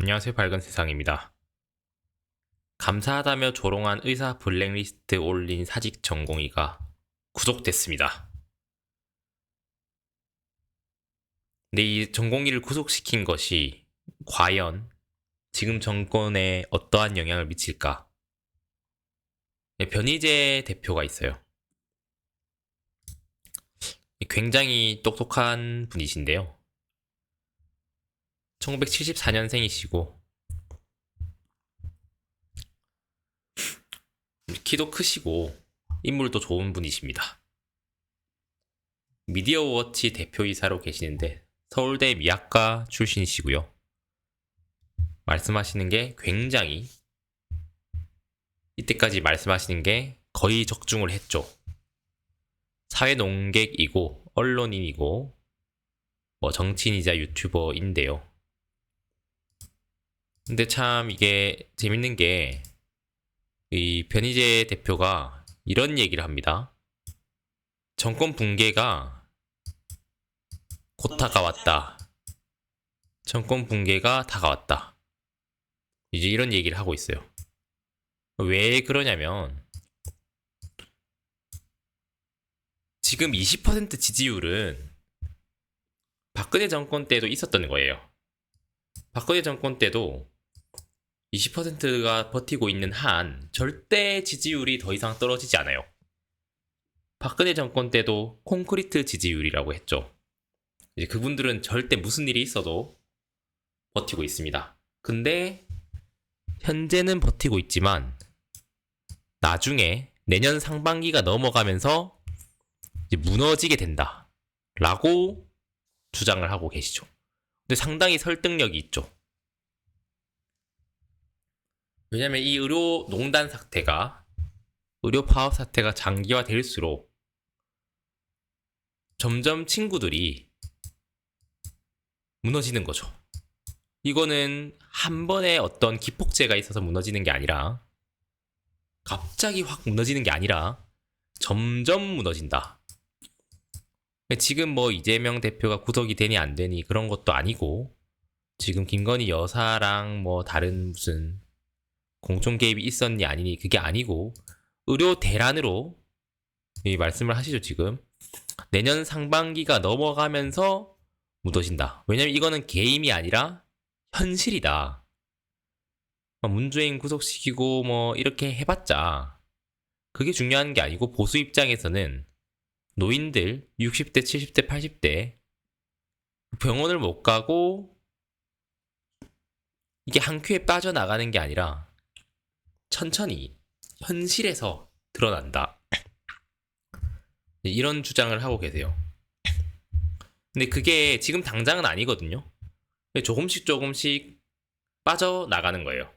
안녕하세요. 밝은 세상입니다. 감사하다며 조롱한 의사 블랙리스트 올린 사직 전공의가 구속됐습니다. 근데 이 전공의를 구속시킨 것이 과연 지금 정권에 어떠한 영향을 미칠까? 네, 변희재 대표가 있어요. 굉장히 똑똑한 분이신데요. 1974년생이시고 키도 크시고 인물도 좋은 분이십니다. 미디어워치 대표이사로 계시는데 서울대 미학과 출신이시고요. 말씀하시는 게 굉장히 이때까지 말씀하시는 게 거의 적중을 했죠. 사회농객이고 언론인이고 정치인이자 유튜버인데요. 근데 참 이게 재밌는 게 이 변희재 대표가 이런 얘기를 합니다. 정권 붕괴가 곧 다가왔다. 정권 붕괴가 다가왔다. 이제 이런 얘기를 하고 있어요. 왜 그러냐면 지금 20% 지지율은 박근혜 정권 때도 있었던 거예요. 박근혜 정권 때도 20%가 버티고 있는 한 절대 지지율이 더 이상 떨어지지 않아요. 박근혜 정권 때도 콘크리트 지지율이라고 했죠. 이제 그분들은 절대 무슨 일이 있어도 버티고 있습니다. 근데 현재는 버티고 있지만 나중에 내년 상반기가 넘어가면서 이제 무너지게 된다 라고 주장을 하고 계시죠. 근데 상당히 설득력이 있죠. 왜냐면 이 의료농단 사태가 의료 파업 사태가 장기화될수록 점점 친구들이 무너지는 거죠. 이거는 한 번에 어떤 기폭제가 있어서 무너지는 게 아니라 갑자기 확 무너지는 게 아니라 점점 무너진다. 지금 이재명 대표가 구속이 되니 안 되니 그런 것도 아니고 지금 김건희 여사랑 다른 무슨 공천 개입이 있었니 아니니 그게 아니고 의료 대란으로 말씀을 하시죠. 지금 내년 상반기가 넘어가면서 무너진다. 왜냐면 이거는 게임이 아니라 현실이다. 문재인 구속시키고 이렇게 해봤자 그게 중요한 게 아니고 보수 입장에서는 노인들 60대, 70대, 80대 병원을 못 가고 이게 한 큐에 빠져나가는 게 아니라 천천히 현실에서 드러난다. 이런 주장을 하고 계세요. 근데 그게 지금 당장은 아니거든요. 조금씩 빠져나가는 거예요.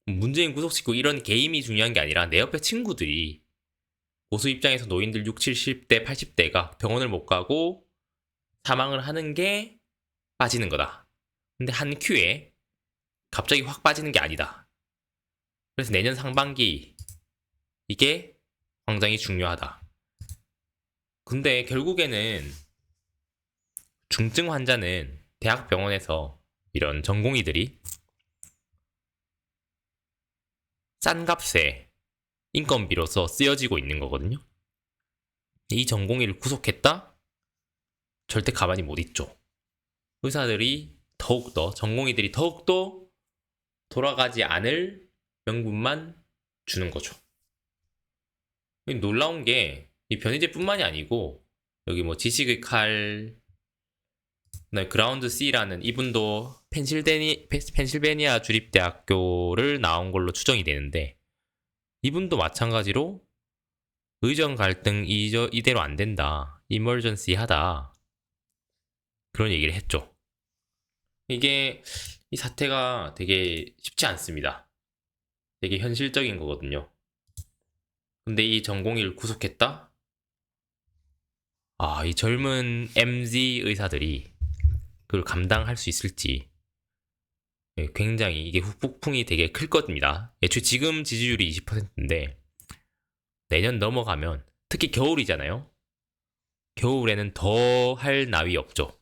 문재인 구속시키고 이런 게임이 중요한 게 아니라 내 옆에 친구들이 보수 입장에서 노인들 60, 70대, 80대가 병원을 못 가고 사망을 하는 게 빠지는 거다. 근데 한 큐에 갑자기 확 빠지는 게 아니다. 그래서 내년 상반기 이게 굉장히 중요하다. 근데 결국에는 중증 환자는 대학병원에서 이런 전공의들이 싼 값에 인건비로서 쓰여지고 있는 거거든요. 이 전공의를 구속했다? 절대 가만히 못 있죠. 의사들이 더욱더, 전공의들이 더욱더 돌아가지 않을 명분만 주는 거죠. 놀라운 게 이 변희재뿐만이 아니고 여기 지식의 칼 그라운드 C라는 이분도 펜실베니아 주립대학교를 나온 걸로 추정이 되는데 이분도 마찬가지로 의정 갈등 이대로 안 된다. 이머전시 하다. 그런 얘기를 했죠. 이게 이 사태가 되게 쉽지 않습니다. 되게 현실적인 거거든요. 근데 이 전공의를 구속했다? 이 젊은 MZ 의사들이 그걸 감당할 수 있을지 굉장히 이게 후폭풍이 되게 클 겁니다. 애초에 지금 지지율이 20%인데 내년 넘어가면 특히 겨울이잖아요. 겨울에는 더 할 나위 없죠.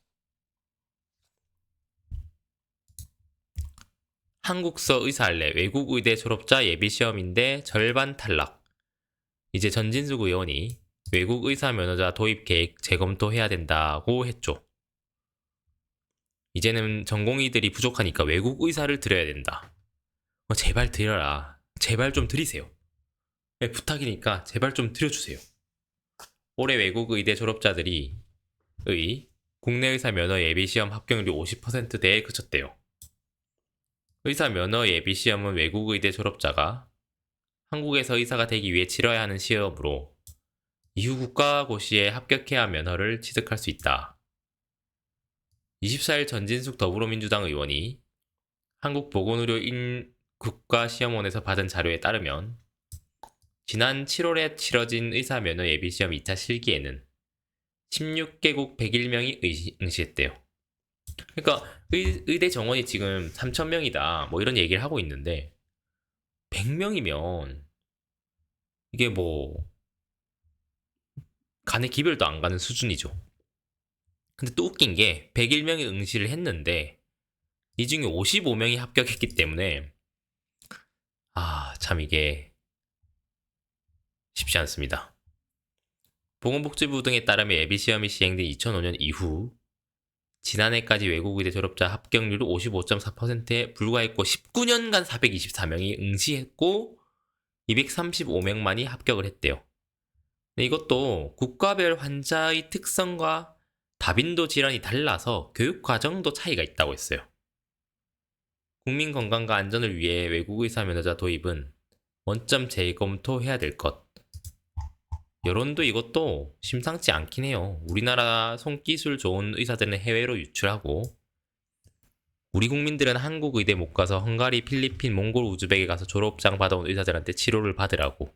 한국서 의사할래 외국 의대 졸업자 예비시험인데 절반 탈락. 이제 전진숙 의원이 외국 의사 면허자 도입 계획 재검토해야 된다고 했죠. 이제는 전공의들이 부족하니까 외국 의사를 들여야 된다. 제발 들여라. 제발 좀 들이세요. 네, 부탁이니까 제발 좀 들여주세요. 올해 외국 의대 졸업자들이 국내 의사 면허 예비시험 합격률이 50%대에 그쳤대요. 의사 면허 예비시험은 외국 의대 졸업자가 한국에서 의사가 되기 위해 치러야 하는 시험으로 이후 국가고시에 합격해야 면허를 취득할 수 있다. 24일 전진숙 더불어민주당 의원이 한국보건의료 국가시험원에서 받은 자료에 따르면 지난 7월에 치러진 의사면허 예비시험 2차 실기에는 16개국 101명이 응시했대요. 그러니까 의대 정원이 지금 3,000명이다 뭐 이런 얘기를 하고 있는데 100명이면 이게 뭐 간에 기별도 안 가는 수준이죠. 근데 또 웃긴 게 101명이 응시를 했는데 이 중에 55명이 합격했기 때문에 참 이게 쉽지 않습니다. 보건복지부 등에 따르면 예비시험이 시행된 2005년 이후 지난해까지 외국 의대 졸업자 합격률은 55.4%에 불과했고 19년간 424명이 응시했고 235명만이 합격을 했대요. 근데 이것도 국가별 환자의 특성과 다빈도 질환이 달라서 교육 과정도 차이가 있다고 했어요. 국민 건강과 안전을 위해 외국 의사 면허자 도입은 원점 재검토해야 될 것. 여론도 이것도 심상치 않긴 해요. 우리나라 손기술 좋은 의사들은 해외로 유출하고 우리 국민들은 한국 의대 못 가서 헝가리, 필리핀, 몽골, 우즈벡에 가서 졸업장 받아온 의사들한테 치료를 받으라고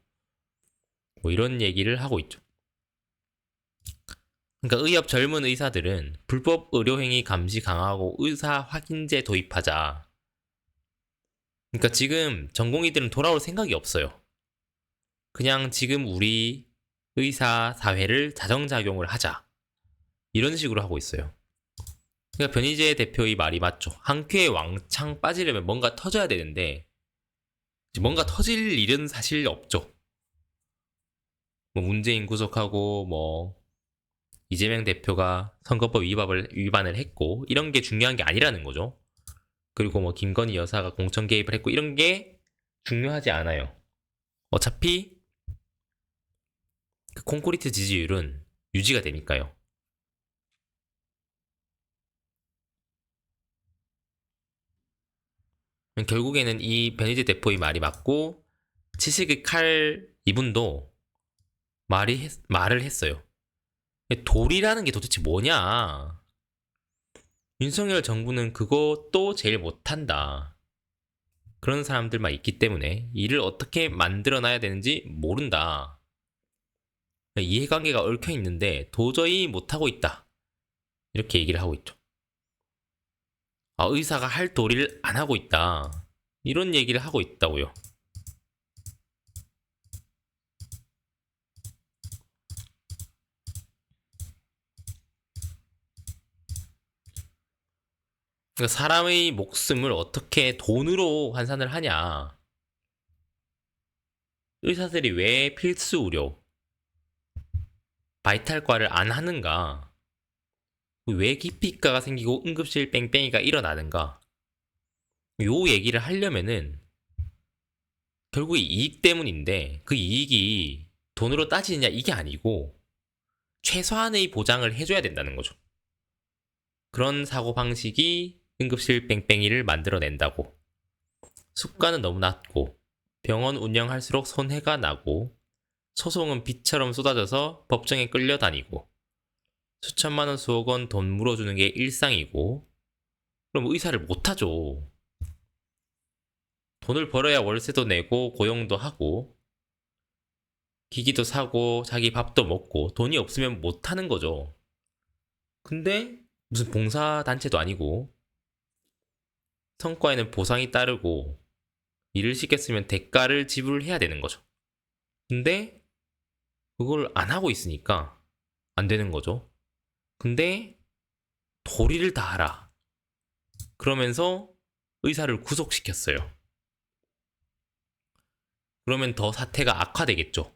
뭐 이런 얘기를 하고 있죠. 그러니까 의협 젊은 의사들은 불법 의료행위 감시 강화하고 의사 확인제 도입하자. 그러니까 지금 전공의들은 돌아올 생각이 없어요. 그냥 지금 우리 의사 사회를 자정작용을 하자. 이런 식으로 하고 있어요. 그러니까 변희재 대표의 말이 맞죠. 한 큐에 왕창 빠지려면 뭔가 터져야 되는데 뭔가 터질 일은 사실 없죠. 뭐 문재인 구속하고 뭐 이재명 대표가 선거법 위반을 했고 이런 게 중요한 게 아니라는 거죠. 그리고 뭐 김건희 여사가 공천 개입을 했고 이런 게 중요하지 않아요. 어차피 그 콘크리트 지지율은 유지가 되니까요. 결국에는 이 변희재 대표의 말이 맞고 지식의 칼 이분도 말을 했어요. 돌이라는 게 도대체 뭐냐? 윤석열 정부는 그것도 제일 못한다. 그런 사람들만 있기 때문에 일을 어떻게 만들어놔야 되는지 모른다. 이해관계가 얽혀 있는데 도저히 못하고 있다. 이렇게 얘기를 하고 있죠. 의사가 할 도리를 안 하고 있다. 이런 얘기를 하고 있다고요. 그러니까 사람의 목숨을 어떻게 돈으로 환산을 하냐. 의사들이 왜 필수 의료, 바이탈과를 안 하는가? 왜 기피과가 생기고 응급실 뺑뺑이가 일어나는가? 요 얘기를 하려면은 결국 이익 때문인데 그 이익이 돈으로 따지느냐 이게 아니고 최소한의 보장을 해줘야 된다는 거죠. 그런 사고방식이 응급실 뺑뺑이를 만들어낸다고. 수가는 너무 낮고 병원 운영할수록 손해가 나고 소송은 비처럼 쏟아져서 법정에 끌려다니고 수천만원 수억원 돈 물어주는 게 일상이고 그럼 의사를 못하죠. 돈을 벌어야 월세도 내고 고용도 하고 기기도 사고 자기 밥도 먹고 돈이 없으면 못하는 거죠. 근데 무슨 봉사단체도 아니고 성과에는 보상이 따르고 일을 시켰으면 대가를 지불해야 되는 거죠. 근데 그걸 안 하고 있으니까 안 되는 거죠. 근데 도리를 다 하라. 그러면서 의사를 구속시켰어요. 그러면 더 사태가 악화되겠죠.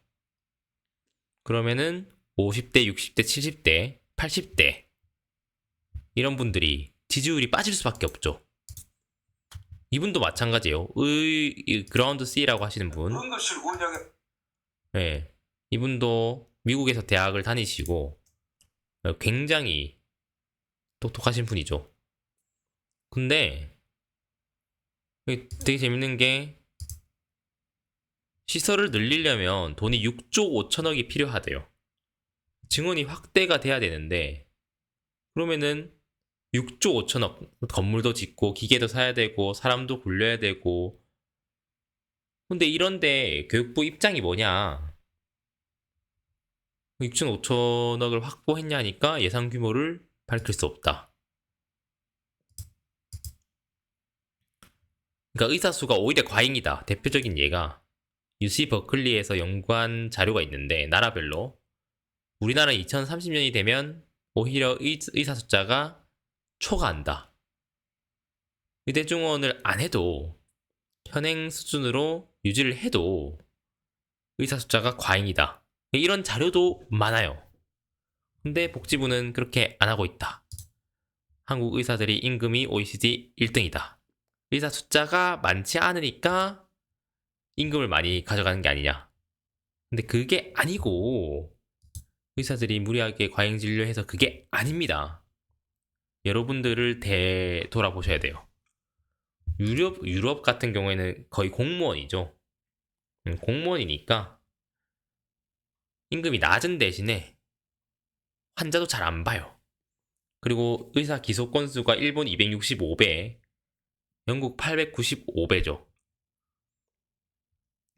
그러면은 50대, 60대, 70대, 80대 이런 분들이 지지율이 빠질 수밖에 없죠. 이분도 마찬가지예요. 그라운드 C라고 하시는 분. 네, 이분도 미국에서 대학을 다니시고 굉장히 똑똑하신 분이죠. 근데 되게 재밌는 게 시설을 늘리려면 돈이 6조 5천억이 필요하대요. 증원이 확대가 돼야 되는데 그러면은 6조 5천억 건물도 짓고 기계도 사야 되고 사람도 굴려야 되고 근데 이런데 교육부 입장이 뭐냐 6조 5천억을 확보했냐니까 예산 규모를 밝힐 수 없다. 그러니까 의사 수가 오히려 과잉이다. 대표적인 예가 UC 버클리에서 연구한 자료가 있는데 나라별로 우리나라 2030년이 되면 오히려 의사 숫자가 초과한다. 의대 증원을 안 해도 현행 수준으로 유지를 해도 의사 숫자가 과잉이다. 이런 자료도 많아요. 근데 복지부는 그렇게 안 하고 있다. 한국 의사들이 임금이 OECD 1등이다. 의사 숫자가 많지 않으니까 임금을 많이 가져가는 게 아니냐. 근데 그게 아니고 의사들이 무리하게 과잉 진료해서 그게 아닙니다. 여러분들을 되돌아보셔야 돼요. 유럽 같은 경우에는 거의 공무원이죠. 공무원이니까 임금이 낮은 대신에 환자도 잘 안 봐요. 그리고 의사 기소 건수가 일본 265배, 영국 895배죠.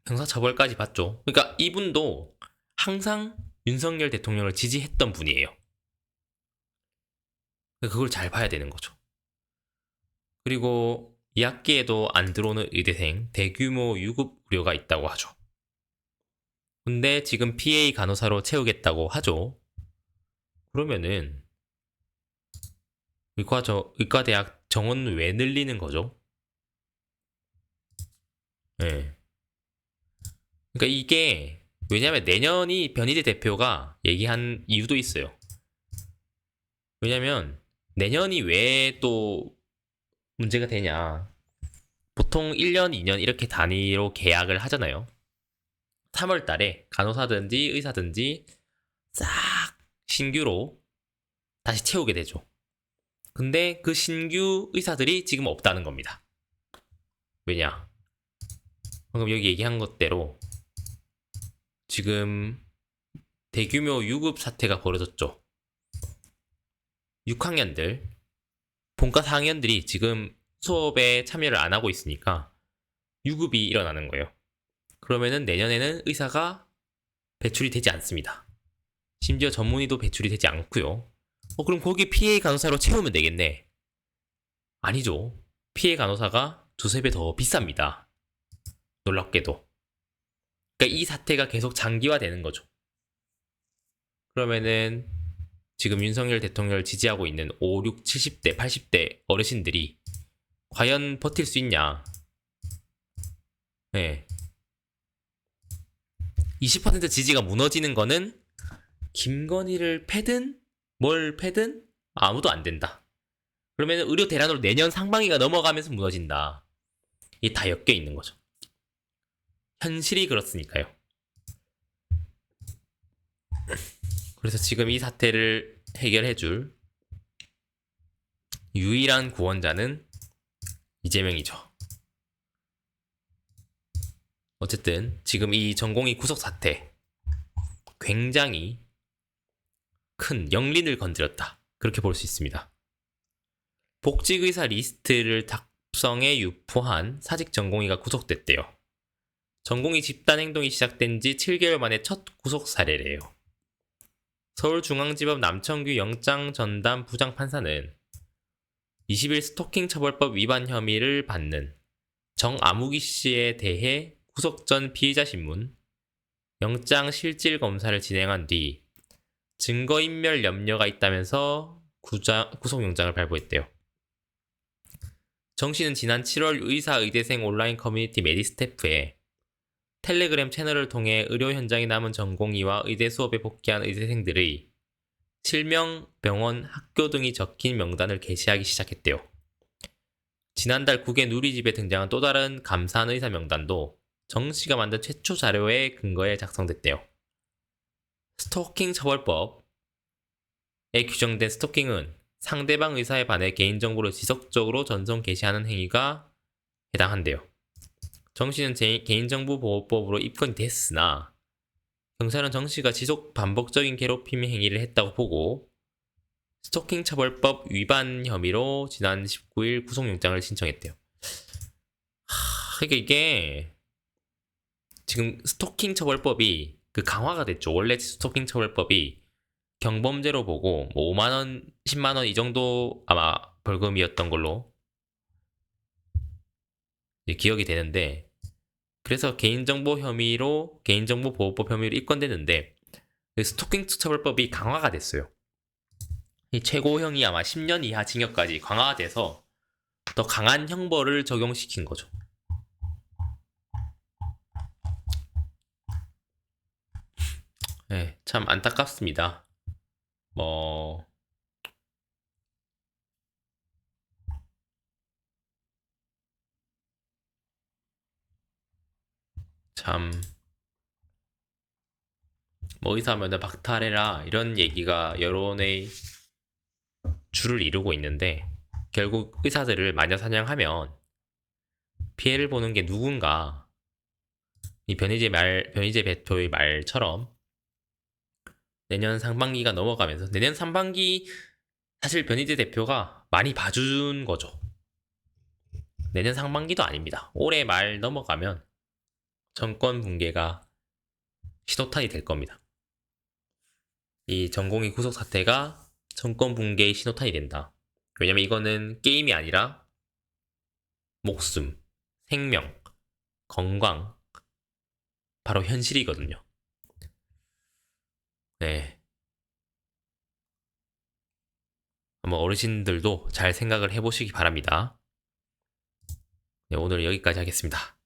형사처벌까지 받죠. 그러니까 이분도 항상 윤석열 대통령을 지지했던 분이에요. 그걸 잘 봐야 되는 거죠. 그리고 2학기에도 안 들어오는 의대생 대규모 유급 우려가 있다고 하죠. 근데 지금 PA 간호사로 채우겠다고 하죠. 그러면은 의과대학 정원 왜 늘리는 거죠? 네. 그러니까 이게 왜냐면 내년이 변희재 대표가 얘기한 이유도 있어요. 왜냐면 내년이 왜 또 문제가 되냐. 보통 1년, 2년 이렇게 단위로 계약을 하잖아요. 3월 달에 간호사든지 의사든지 싹 신규로 다시 채우게 되죠. 근데 그 신규 의사들이 지금 없다는 겁니다. 왜냐? 방금 여기 얘기한 것대로 지금 대규모 유급 사태가 벌어졌죠. 6학년들, 본과 4학년들이 지금 수업에 참여를 안 하고 있으니까 유급이 일어나는 거예요. 그러면은 내년에는 의사가 배출이 되지 않습니다. 심지어 전문의도 배출이 되지 않고요. 그럼 거기 PA 간호사로 채우면 되겠네. 아니죠. PA 간호사가 두세 배 더 비쌉니다. 놀랍게도. 그러니까 이 사태가 계속 장기화되는 거죠. 그러면은 지금 윤석열 대통령을 지지하고 있는 5, 6, 70대, 80대 어르신들이 과연 버틸 수 있냐? 네. 20% 지지가 무너지는 거는 김건희를 패든 뭘 패든 아무도 안 된다. 그러면 의료 대란으로 내년 상반기가 넘어가면서 무너진다. 이게 다 엮여 있는 거죠. 현실이 그렇으니까요. 그래서 지금 이 사태를 해결해줄 유일한 구원자는 이재명이죠. 어쨌든 지금 이 전공의 구속 사태 굉장히 큰 영린을 건드렸다. 그렇게 볼 수 있습니다. 복직의사 리스트를 작성해 유포한 사직 전공의가 구속됐대요. 전공의 집단행동이 시작된 지 7개월 만에 첫 구속 사례래요. 서울중앙지법 남천규 영장전담 부장판사는 20일 스토킹 처벌법 위반 혐의를 받는 정아무기 씨에 대해 구속 전 피의자 신문, 영장 실질 검사를 진행한 뒤 증거인멸 염려가 있다면서 구속영장을 발부했대요. 정 씨는 지난 7월 의사의대생 온라인 커뮤니티 메디스태프에 텔레그램 채널을 통해 의료 현장에 남은 전공의와 의대 수업에 복귀한 의대생들의 실명, 병원, 학교 등이 적힌 명단을 게시하기 시작했대요. 지난달 국외 누리집에 등장한 또 다른 감사한 의사 명단도 정 씨가 만든 최초 자료에 근거해 작성됐대요. 스토킹 처벌법에 규정된 스토킹은 상대방 의사에 반해 개인정보를 지속적으로 전송 게시하는 행위가 해당한대요. 정 씨는 개인정보보호법으로 입건이 됐으나 경찰은 정 씨가 지속 반복적인 괴롭힘 행위를 했다고 보고 스토킹 처벌법 위반 혐의로 지난 19일 구속영장을 신청했대요. 그러니까 이게 지금 스토킹 처벌법이 강화가 됐죠. 원래 스토킹 처벌법이 경범죄로 보고 5만 원, 10만 원 이 정도 아마 벌금이었던 걸로 기억이 되는데, 그래서 개인정보보호법 혐의로 입건됐는데 스토킹 처벌법이 강화가 됐어요. 이 최고형이 아마 10년 이하 징역까지 강화가 돼서 더 강한 형벌을 적용시킨 거죠. 네, 참 안타깝습니다. 참 의사면허 박탈해라 이런 얘기가 여론의 줄을 이루고 있는데, 결국 의사들을 마녀 사냥하면 피해를 보는 게 누군가, 이 변희재 대표의 말처럼 내년 상반기가 넘어가면서, 내년 상반기 사실 변희재 대표가 많이 봐준 거죠. 내년 상반기도 아닙니다. 올해 말 넘어가면 정권 붕괴가 신호탄이 될 겁니다. 이 전공의 구속 사태가 정권 붕괴의 신호탄이 된다. 왜냐면 이거는 게임이 아니라 목숨, 생명, 건강, 바로 현실이거든요. 네. 한번 어르신들도 잘 생각을 해보시기 바랍니다. 네, 오늘 여기까지 하겠습니다.